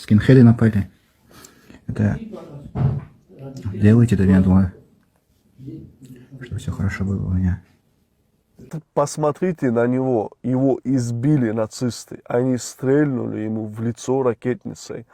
скинхеды напали. Это делайте для меня дуа, чтобы все хорошо было у меня. Посмотрите на него, его избили нацисты, они стрельнули ему в лицо ракетницей.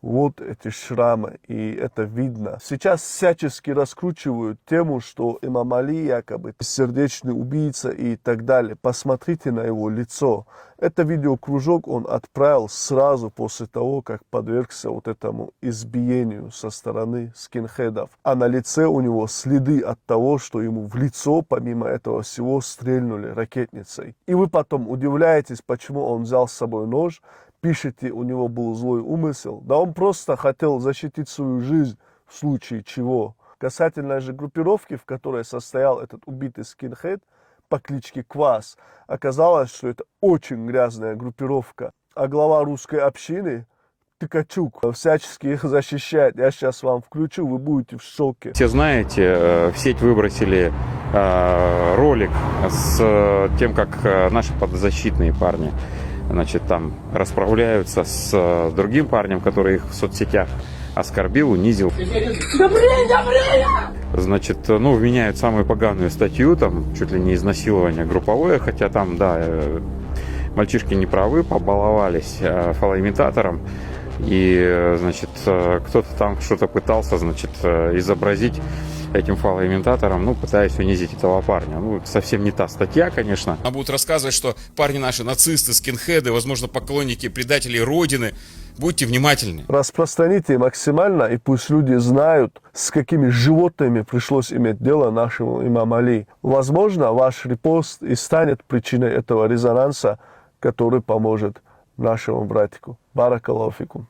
Вот эти шрамы, и это видно. Сейчас всячески раскручивают тему, что имам Али якобы сердечный убийца и так далее. Посмотрите на его лицо. Это видеокружок он отправил сразу после того, как подвергся вот этому избиению со стороны скинхедов. А на лице у него следы от того, что ему в лицо, помимо этого всего, стрельнули ракетницей. И вы потом удивляетесь, почему он взял с собой нож, пишете, у него был злой умысел. Да он просто хотел защитить свою жизнь в случае чего. Касательно же группировки, в которой состоял этот убитый скинхед по кличке Квас, оказалось, что это очень грязная группировка. А глава русской общины Тыкачук всячески их защищает. Я сейчас вам включу, вы будете в шоке. Все знаете, в сеть выбросили ролик с тем, как наши подзащитные парни, значит, там расправляются с другим парнем, который их в соцсетях оскорбил, унизил. Значит, ну, вменяют самую поганую статью, там, чуть ли не изнасилование групповое, хотя там, да, мальчишки не правы, побаловались фалоимитатором. И, значит, кто-то там что-то пытался, значит, изобразить этим фалоимитатором, ну, пытаясь унизить этого парня. Ну, совсем не та статья, конечно. Нам будут рассказывать, что парни наши нацисты, скинхеды, возможно, поклонники, предатели Родины. Будьте внимательны. Распространите максимально, и пусть люди знают, с какими животными пришлось иметь дело нашему имаму Али. Возможно, ваш репост и станет причиной этого резонанса, который поможет нашему братику. Баракаллаху фикум.